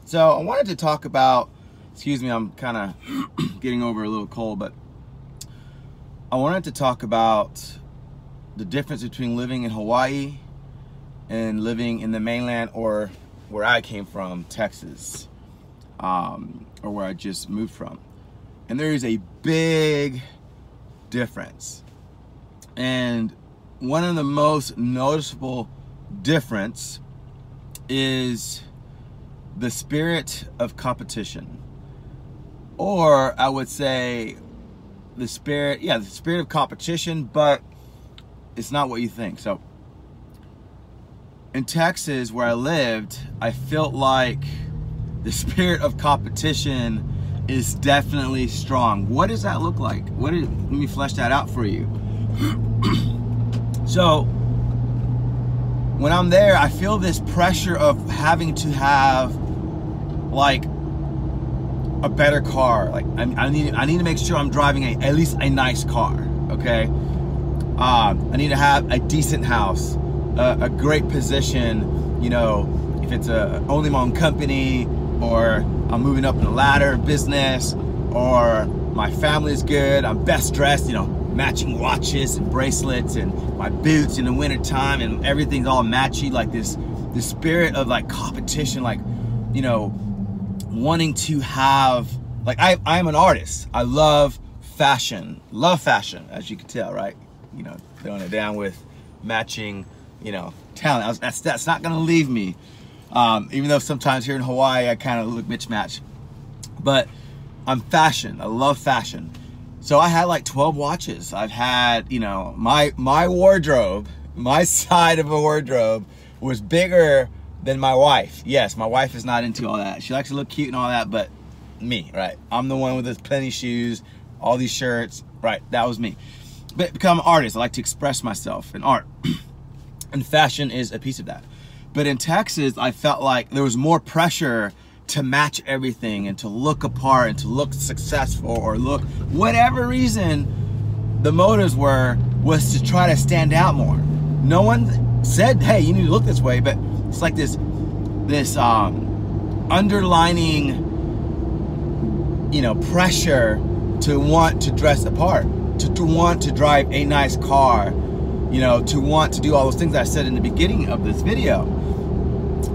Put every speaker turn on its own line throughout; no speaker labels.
So I wanted to talk about, excuse me, I'm kind of getting over a little cold, but I wanted to talk about the difference between living in Hawaii and living in the mainland, or where I came from, Texas, or where I just moved from. And there is a big difference. And one of the most noticeable difference is the spirit of competition. Or I would say the spirit of competition, but it's not what you think. So in Texas, where I lived, I felt like the spirit of competition is definitely strong. What does that look like? Let me flesh that out for you. So when I'm there, I feel this pressure of having to have like a better car. Like I need to make sure I'm driving at least a nice car. Okay, I need to have a decent house, a great position. You know, if it's only my own company, or I'm moving up in the ladder business, or my family's good, I'm best dressed, you know, matching watches and bracelets and my boots in the winter time, and everything's all matchy. Like this spirit of like competition, like, you know, wanting to have, like, I'm an artist. I love fashion, as you can tell, right? You know, throwing it down with matching, you know, talent. That's not gonna leave me. Even though sometimes here in Hawaii I kind of look mismatched, but I'm fashion. I love fashion. So I had like 12 watches. I've had, you know, my wardrobe, my side of a wardrobe was bigger than my wife. Yes, my wife is not into all that. She likes to look cute and all that, but me, right? I'm the one with this plenty shoes, all these shirts, right? That was me. But become an artist. I like to express myself in art, and fashion is a piece of that. But in Texas, I felt like there was more pressure to match everything and to look apart and to look successful, or look, whatever reason the motives was to try to stand out more. No one said, hey, you need to look this way, but it's like this underlining, you know, pressure to want to dress apart, to want to drive a nice car, you know, to want to do all those things I said in the beginning of this video.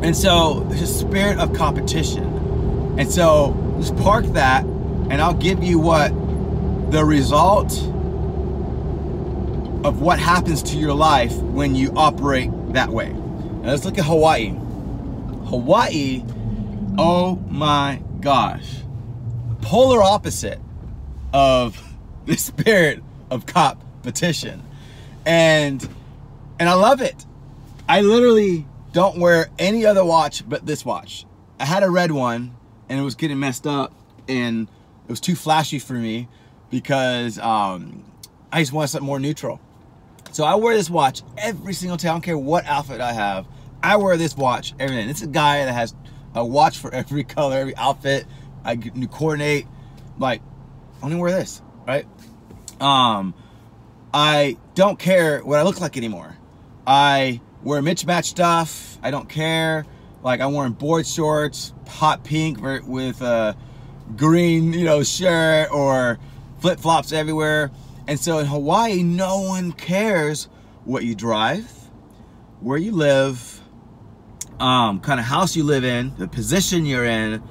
And so there's a spirit of competition. And so just park that, and I'll give you what the result of what happens to your life when you operate that way. Now let's look at Hawaii. Hawaii, oh my gosh, polar opposite of the spirit of competition. And I love it. I literally don't wear any other watch but this watch. I had a red one and it was getting messed up and it was too flashy for me because I just wanted something more neutral. So I wear this watch every single day. I don't care what outfit I have. I wear this watch every day. It's a guy that has a watch for every color, every outfit. I coordinate, like, I only wear this, right? I don't care what I look like anymore. I wear mismatched stuff. I don't care. Like, I'm wearing board shorts, hot pink with a green, you know, shirt, or flip-flops everywhere. And so in Hawaii, no one cares what you drive, where you live, kind of house you live in, the position you're in.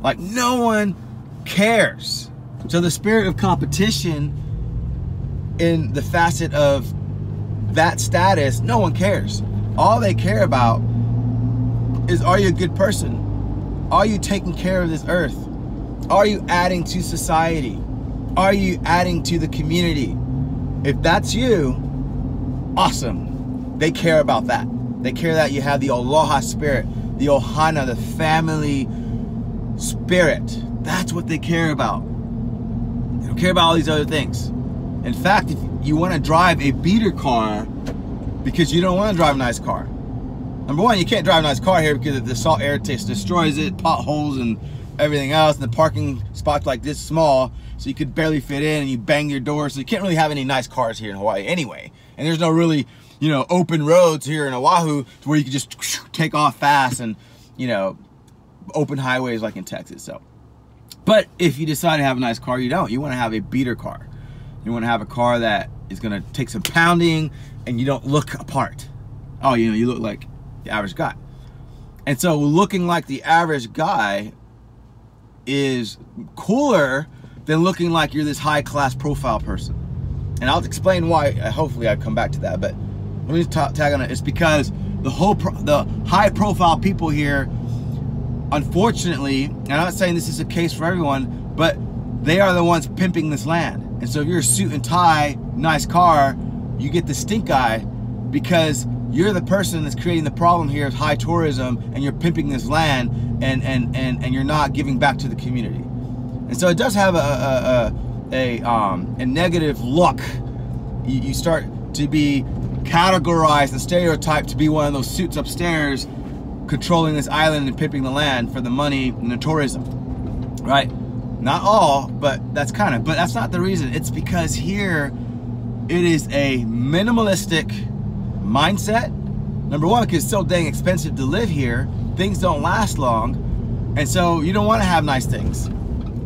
Like, no one cares. So the spirit of competition in the facet of that status, no one cares. All they care about is, are you a good person? Are you taking care of this earth? Are you adding to society? Are you adding to the community? If that's you, awesome. They care about that. They care that you have the aloha spirit, the ohana, the family spirit. That's what they care about. They don't care about all these other things. In fact, if you want to drive a beater car because you don't want to drive a nice car. Number one, you can't drive a nice car here because the salt air destroys it, potholes and everything else, and the parking spots like this small, so you could barely fit in, and you bang your door, so you can't really have any nice cars here in Hawaii anyway. And there's no really, you know, open roads here in Oahu to where you can just take off fast and, you know, open highways like in Texas. So, but if you decide to have a nice car, you don't. You want to have a beater car. You want to have a car that is going to take some pounding and you don't look apart. Oh, you know, you look like the average guy. And so looking like the average guy is cooler than looking like you're this high-class profile person. And I'll explain why. Hopefully I come back to that, but let me tag on it. It's because the high-profile people here, unfortunately, and I'm not saying this is the case for everyone, but they are the ones pimping this land. And so if you're a suit and tie, nice car, you get the stink eye because you're the person that's creating the problem here of high tourism, and you're pimping this land, and you're not giving back to the community. And so it does have a negative look. You start to be categorized and stereotyped to be one of those suits upstairs controlling this island and pimping the land for the money and the tourism, right? Not all, but that's not the reason. It's because here it is a minimalistic mindset. Number one, because it's so dang expensive to live here, things don't last long, and so you don't want to have nice things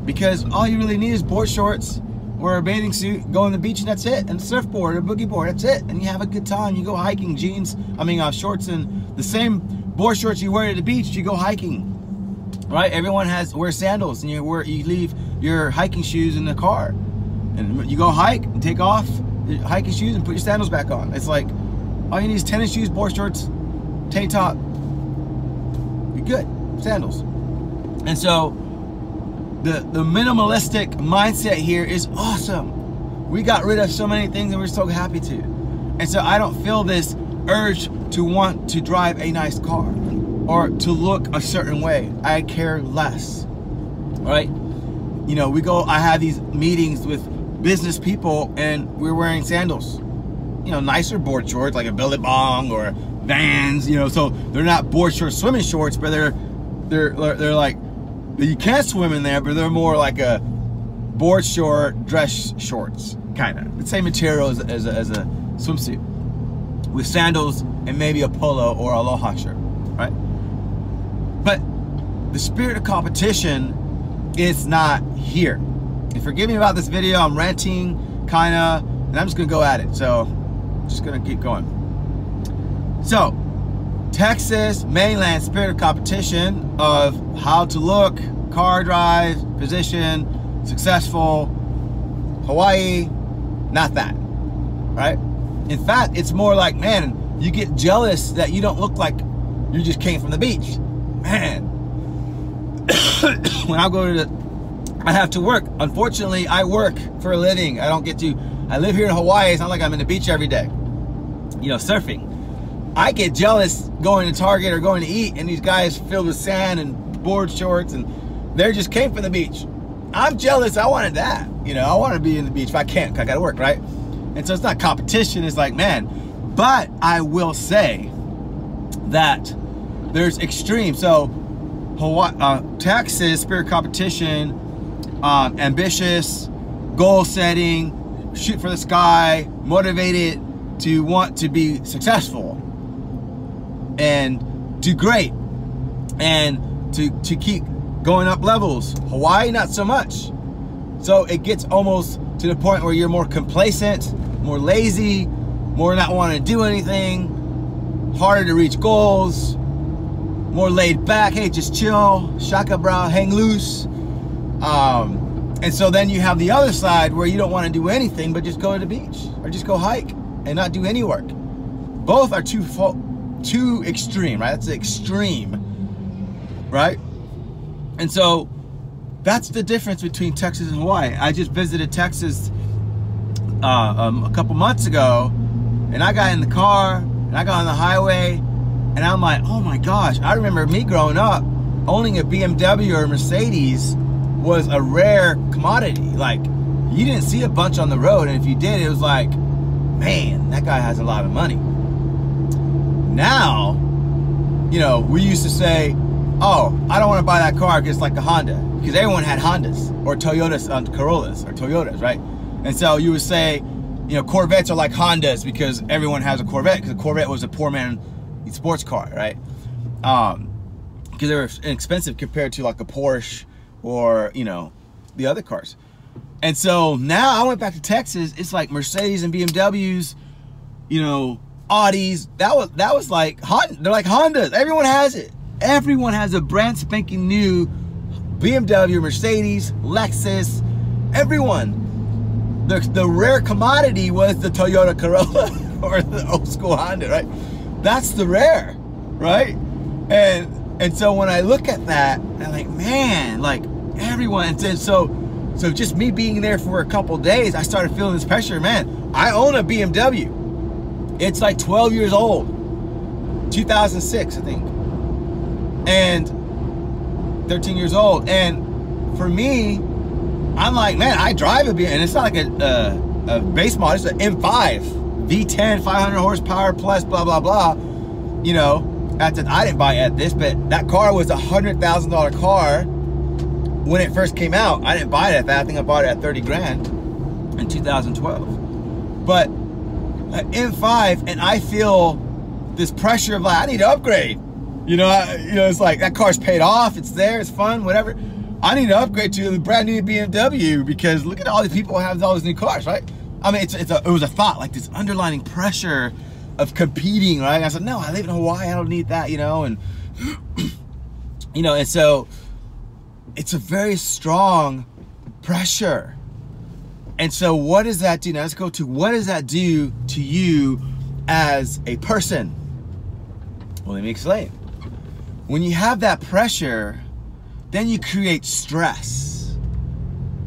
because all you really need is board shorts or a bathing suit, go on the beach, and that's it, and a surfboard or boogie board, that's it, and you have a good time. You go hiking, shorts, and the same board shorts you wear at the beach, you go hiking. Right? Everyone wears sandals, and you leave your hiking shoes in the car, and you go hike and take off your hiking shoes and put your sandals back on. It's like all you need is tennis shoes, board shorts, tank top. You're good. Sandals. And so the minimalistic mindset here is awesome. We got rid of so many things, and we're so happy to. And so I don't feel this urge to want to drive a nice car or to look a certain way. I care less, right? You know, I have these meetings with business people, and we're wearing sandals. You know, nicer board shorts like a Billabong or Vans. You know, so they're not board short swimming shorts, but they're like, you can't swim in there, but they're more like a board short dress shorts, kind of the same material as a swimsuit, with sandals and maybe a polo or aloha shirt, right? But the spirit of competition is not here. And forgive me about this video, I'm ranting, kinda, and I'm just gonna go at it. So, just gonna keep going. So, Texas, mainland spirit of competition of how to look, car drive, position, successful. Hawaii, not that, right? In fact, it's more like, man, you get jealous that you don't look like you just came from the beach. Man, when I go to I have to work. Unfortunately, I work for a living. I live here in Hawaii. It's not like I'm in the beach every day, you know, surfing. I get jealous going to Target or going to eat, and these guys filled with sand and board shorts, and they just came from the beach. I'm jealous. I wanted that. You know, I want to be in the beach if I can't. I got to work, right? And so it's not competition. It's like, man. But I will say that there's extreme. So Hawaii, Texas, spirit competition, ambitious, goal setting, shoot for the sky, motivated to want to be successful and do great and to keep going up levels. Hawaii, not so much. So it gets almost to the point where you're more complacent, more lazy, more not wanting to do anything, harder to reach goals, more laid back. Hey, just chill, shaka bra, hang loose. And so then you have the other side where you don't want to do anything but just go to the beach or just go hike and not do any work. Both are too extreme, right? That's the extreme, right? And so that's the difference between Texas and Hawaii. I just visited Texas a couple months ago, and I got in the car and I got on the highway, and I'm like, oh my gosh, I remember me growing up, owning a BMW or a Mercedes was a rare commodity. Like, you didn't see a bunch on the road, and if you did, it was like, man, that guy has a lot of money. Now, you know, we used to say, oh, I don't want to buy that car because it's like a Honda, because everyone had Hondas or Toyotas, Corollas or Toyotas, right? And so you would say, you know, Corvettes are like Hondas because everyone has a Corvette, because a Corvette was a poor man sports car, right? because they were inexpensive compared to like a Porsche or, you know, the other cars. And so now I went back to Texas. It's like Mercedes and BMWs, you know, Audis. That was like Honda. They're like Hondas. Everyone has it. Everyone has a brand spanking new BMW, Mercedes, Lexus. Everyone. The rare commodity was the Toyota Corolla or the old school Honda, right? That's the rare, right? And so when I look at that, I'm like, man, like everyone. And so just me being there for a couple days, I started feeling this pressure. Man, I own a BMW. It's like 12 years old, 2006, I think, and 13 years old. And for me, I'm like, man, I drive a BMW, and it's not like a base model. It's an M5, V10, 500 horsepower plus, blah blah blah. You know, I didn't buy it at this, but that car was a $100,000 car when it first came out. I didn't buy it at that. I think I bought it at 30 grand in 2012. But an M5, and I feel this pressure of like, I need to upgrade. You know, it's like that car's paid off. It's there. It's fun. Whatever. I need to upgrade to a brand new BMW because look at all these people who have all these new cars, right? I mean, it was a thought, like this underlining pressure of competing, right? And I said, no, I live in Hawaii. I don't need that, you know, and you know, and so it's a very strong pressure. And so what does that do? Now let's go to what does that do to you as a person? Well, let me explain. When you have that pressure, then you create stress,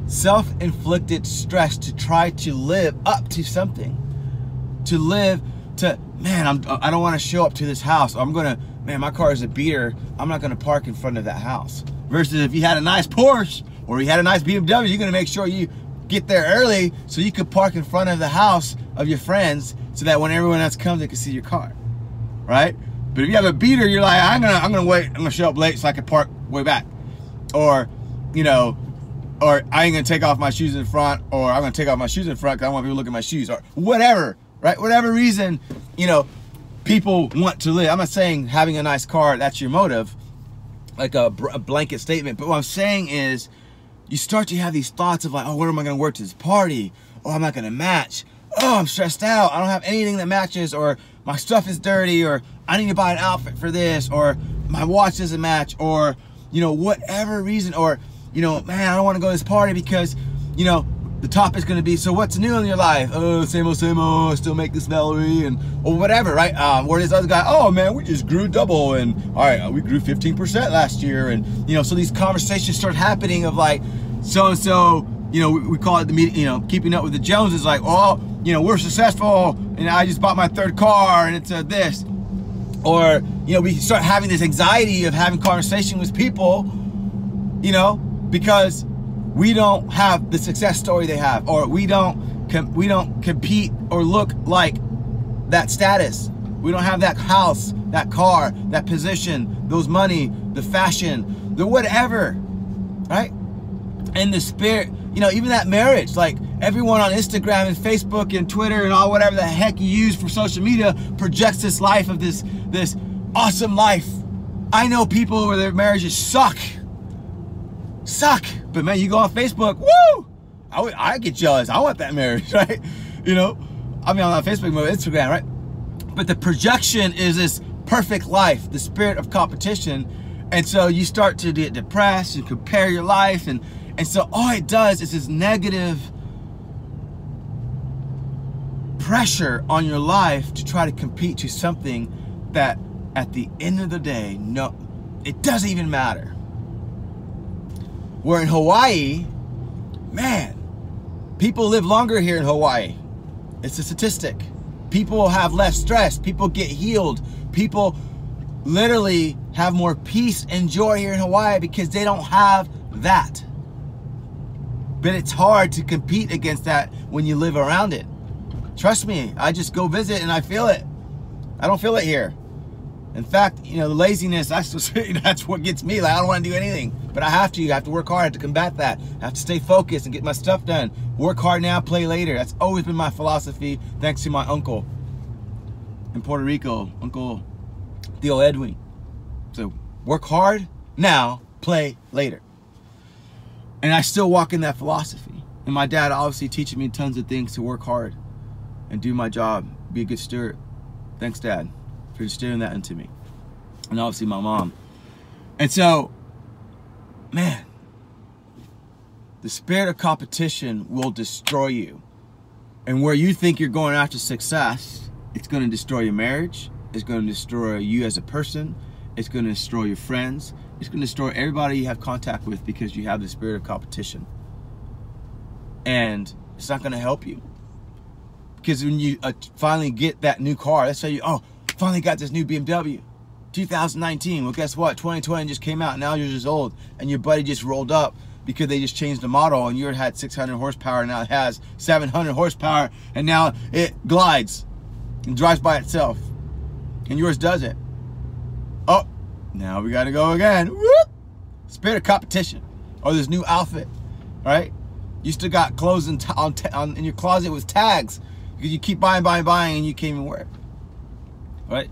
self-inflicted stress to try to live up to something, man, I don't want to show up to this house. Man, my car is a beater. I'm not gonna park in front of that house. Versus if you had a nice Porsche or you had a nice BMW, you're gonna make sure you get there early so you could park in front of the house of your friends so that when everyone else comes, they can see your car, right? But if you have a beater, you're like, I'm gonna wait. I'm gonna show up late so I can park way back, or you know, or I ain't gonna take off my shoes in front, or I'm gonna take off my shoes in front because I want people to look at my shoes, or whatever, right? Whatever reason, you know, people want to live. I'm not saying having a nice car, that's your motive, like a blanket statement. But what I'm saying is you start to have these thoughts of like, oh, where am I gonna wear to this party? Oh, I'm not gonna match. Oh, I'm stressed out. I don't have anything that matches, or my stuff is dirty, or I need to buy an outfit for this, or my watch doesn't match, or, you know, whatever reason, or, you know, man, I don't want to go to this party because, you know, the top is going to be, so what's new in your life? Oh, same old, I still make this salary, and, or whatever, right? Where this other guy, oh man, we just grew double, and all right, we grew 15% last year, and, you know, so these conversations start happening of like, so-and-so, you know, we call it the meeting, you know, keeping up with the Joneses, like, oh, you know, we're successful, and I just bought my third car, and it's this. Or, you know, we start having this anxiety of having conversation with people, you know, because we don't have the success story they have, or we don't compete or look like that status. We don't have that house, that car, that position, those money, the fashion, the whatever, right? And the spirit, you know, even that marriage, like everyone on Instagram and Facebook and Twitter and all whatever the heck you use for social media projects this life of this awesome life. I know people where their marriages suck, but man, you go on Facebook, woo! I get jealous. I want that marriage, right? You know, I mean, I'm on Facebook, but Instagram, right? But the projection is this perfect life, the spirit of competition, and so you start to get depressed and compare your life, and so all it does is this negative pressure on your life to try to compete to something that at the end of the day, no, it doesn't even matter. Where in Hawaii, man, people live longer here in Hawaii. It's a statistic. People have less stress. People get healed. People literally have more peace and joy here in Hawaii because they don't have that. But it's hard to compete against that when you live around it. Trust me, I just go visit and I feel it. I don't feel it here. In fact, you know, the laziness, that's what gets me. Like, I don't want to do anything, but I have to. You have to work hard to combat that. I have to stay focused and get my stuff done. Work hard now, play later. That's always been my philosophy, thanks to my uncle in Puerto Rico, Uncle Theo Edwin. So Work hard now, play later. And I still walk in that philosophy. And my dad obviously teaching me tons of things to work hard and do my job, be a good steward. Thanks, Dad, for instilling that into me. And obviously my mom. And so, man, the spirit of competition will destroy you. And where you think you're going after success, it's going to destroy your marriage. It's going to destroy you as a person. It's going to destroy your friends. It's going to destroy everybody you have contact with because you have the spirit of competition. And it's not going to help you. Because when you finally get that new car, let's say you, finally got this new BMW. 2019, well, guess what? 2020 just came out. Now you're just old. And your buddy just rolled up because they just changed the model, and you had 600 horsepower, now it has 700 horsepower, and now it glides and drives by itself. And yours doesn't. Oh, now we got to go again. Whoop! Spirit of competition. Or this new outfit, right? You still got clothes in your closet with tags because you keep buying, and you can't even wear it, right?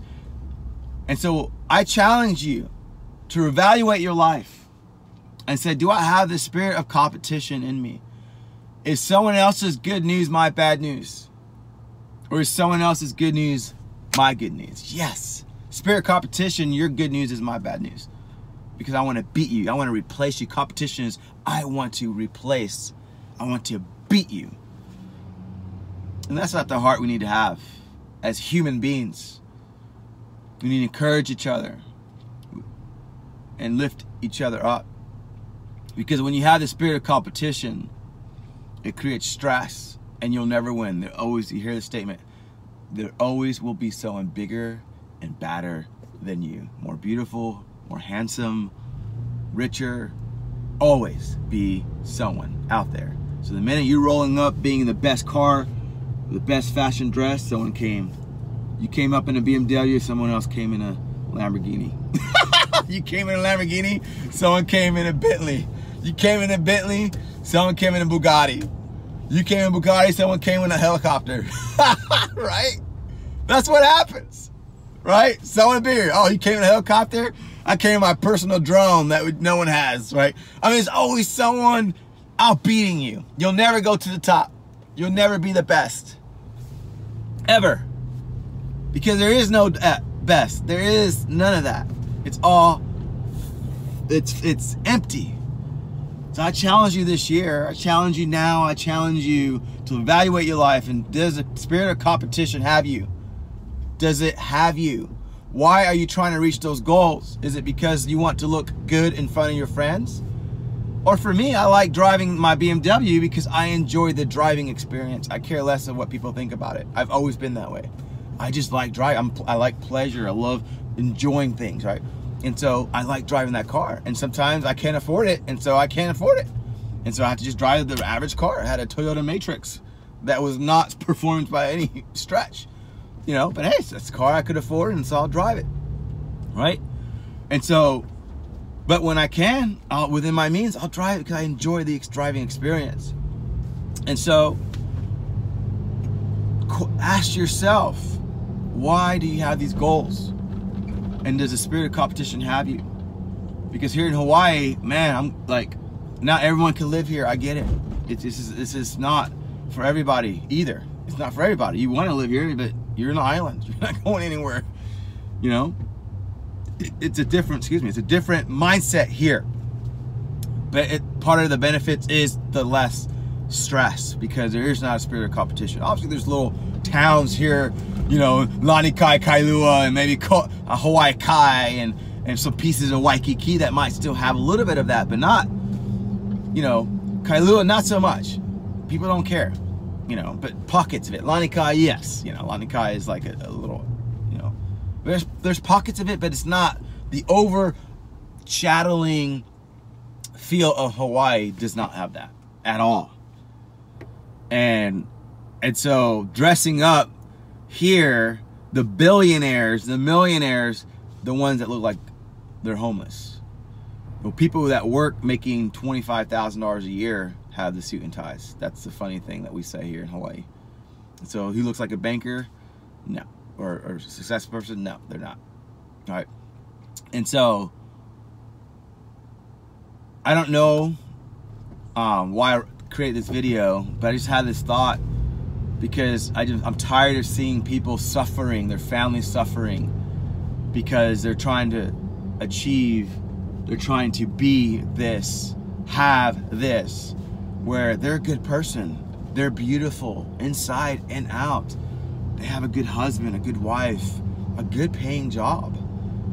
And so I challenge you to evaluate your life and say, do I have the spirit of competition in me? Is someone else's good news my bad news? Or is someone else's good news my good news? Yes. Spirit of competition, your good news is my bad news. Because I want to beat you. I want to replace you. Competition is I want to replace. I want to beat you. And that's not the heart we need to have as human beings. We need to encourage each other and lift each other up. Because when you have the spirit of competition, it creates stress and you'll never win. There always, you hear the statement, there always will be someone bigger and badder than you. More beautiful, more handsome, richer. Always be someone out there. So the minute you're rolling up being in the best car, the best fashion dress, someone came. You came up in a BMW, someone else came in a Lamborghini. You came in a Lamborghini, someone came in a Bentley. You came in a Bentley, someone came in a Bugatti. You came in a Bugatti, someone came in a helicopter. Right? That's what happens. Right? Someone bigger. Oh, you came in a helicopter? I came in my personal drone that no one has, right? I mean, there's always someone outbeating you. You'll never go to the top. You'll never be the best. Ever. Because there is no best. There is none of that. It's all, it's empty. So I challenge you this year. I challenge you now. I challenge you to evaluate your life. And does the spirit of competition have you? Does it have you? Why are you trying to reach those goals? Is it because you want to look good in front of your friends? Or for me, I like driving my BMW because I enjoy the driving experience. I care less of what people think about it. I've always been that way. I just like driving. I like pleasure. I love enjoying things, right? And so I like driving that car. And sometimes I can't afford it, and so I can't afford it. And so I have to just drive the average car. I had a Toyota Matrix that was not performed by any stretch. You know, but hey, that's a car I could afford, and so I'll drive it, right? And so, but when I can, within my means, I'll drive it because I enjoy the driving experience. And so, ask yourself, why do you have these goals? And does the spirit of competition have you? Because here in Hawaii, man, I'm like, not everyone can live here. I get it. This is not for everybody either. It's not for everybody. You want to live here, but you're in the island. You're not going anywhere. You know, it's a different, it's a different mindset here. But part of the benefits is the less stress because there is not a spirit of competition. Obviously, there's little towns here, you know, Lanikai, Kailua, and maybe Hawaii Kai, and some pieces of Waikiki that might still have a little bit of that, but not, you know, Kailua, not so much. People don't care. You know, but pockets of it. Lanikai, yes. You know, Lanikai is like a little, you know, there's pockets of it, but it's not the overshadowing feel of Hawaii. Does not have that at all. And so dressing up here, the billionaires, the millionaires, the ones that look like they're homeless. Well, people that work making $25,000 a year have the suit and ties. That's the funny thing that we say here in Hawaii. So who looks like a banker? No. Or a successful person? No, they're not. All right. And so I don't know why I created this video, but I just had this thought because I'm tired of seeing people suffering, their families suffering, because they're trying to achieve, they're trying to be this, have this, where they're a good person, they're beautiful inside and out, they have a good husband, a good wife, a good paying job.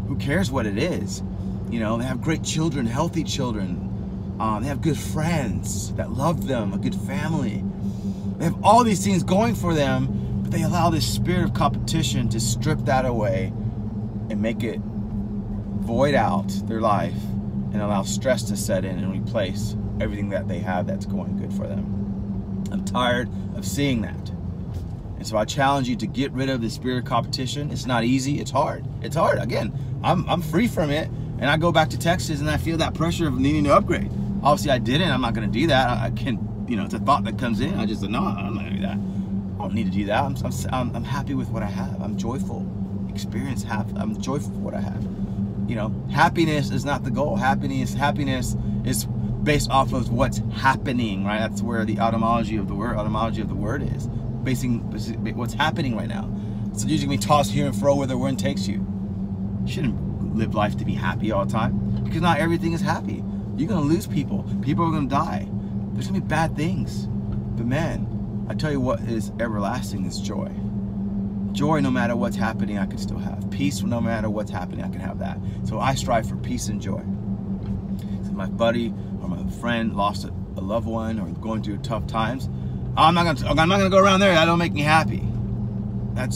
Who cares what it is? You know, they have great children, healthy children. They have good friends that love them, a good family. They have all these things going for them, but they allow this spirit of competition to strip that away and make it void out their life and allow stress to set in and replace everything that they have that's going good for them. I'm tired of seeing that. And so I challenge you to get rid of the spirit of competition. It's not easy, it's hard. It's hard. Again, I'm free from it, and I go back to Texas and I feel that pressure of needing to upgrade. Obviously I didn't, I'm not gonna do that. I can, you know, it's a thought that comes in. I just said, no, I'm not gonna do that. I don't need to do that. I'm happy with what I have. I'm joyful. I'm joyful for what I have. You know, happiness is not the goal. Happiness is based off of what's happening, right? That's where the etymology of the word is. Basing what's happening right now. So usually we toss here and fro where the wind takes you. You shouldn't live life to be happy all the time, because not everything is happy. You're gonna lose people. People are gonna die. There's gonna be bad things. But man, I tell you what is everlasting is joy. Joy, no matter what's happening, I can still have. Peace, no matter what's happening, I can have that. So I strive for peace and joy. So my buddy or my friend lost a loved one or going through tough times, I'm not gonna go around there. That don't make me happy. That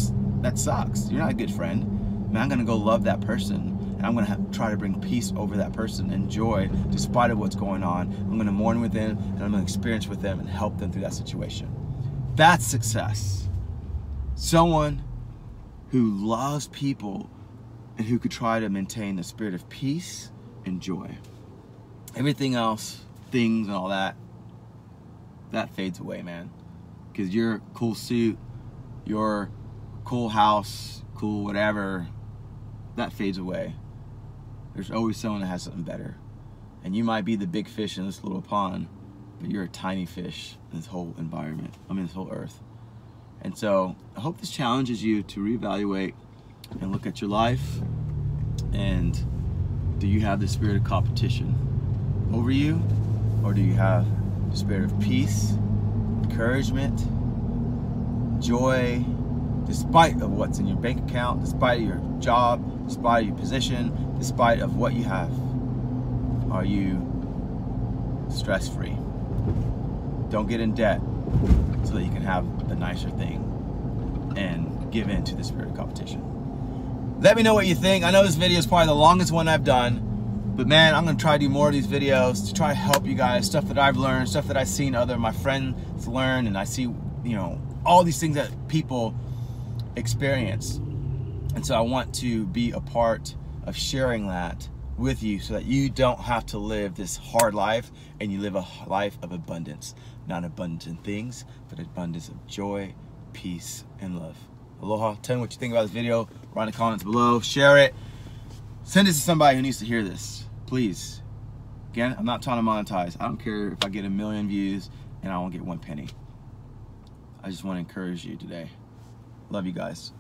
sucks. You're not a good friend. Man, I'm gonna go love that person, and I'm gonna try to bring peace over that person and joy despite of what's going on. I'm gonna mourn with them, and I'm gonna experience with them and help them through that situation. That's success. Someone who loves people and who could try to maintain the spirit of peace and joy. Everything else, things and all that fades away, man. Because your cool suit, your cool house, cool whatever, that fades away. There's always someone that has something better. And you might be the big fish in this little pond, but you're a tiny fish in this whole environment, this whole earth. And so I hope this challenges you to reevaluate and look at your life. And do you have the spirit of competition over you, or do you have the spirit of peace, encouragement, joy, despite of what's in your bank account, despite of your job, despite of your position, despite of what you have? Are you stress-free? Don't get in debt so that you can have the nicer thing and give in to the spirit of competition. Let me know what you think. I know this video is probably the longest one I've done, but man, I'm gonna try to do more of these videos to try to help you guys, stuff that I've learned, stuff that I've seen other my friends learn, and I see, you know, all these things that people experience. And so I want to be a part of sharing that with you so that you don't have to live this hard life, and you live a life of abundance. Not abundance in things, but abundance of joy, peace, and love. Aloha. Tell me what you think about this video. Write in the comments below. Share it. Send it to somebody who needs to hear this. Please. Again, I'm not trying to monetize. I don't care if I get 1 million views and I won't get 1 penny. I just want to encourage you today. Love you guys.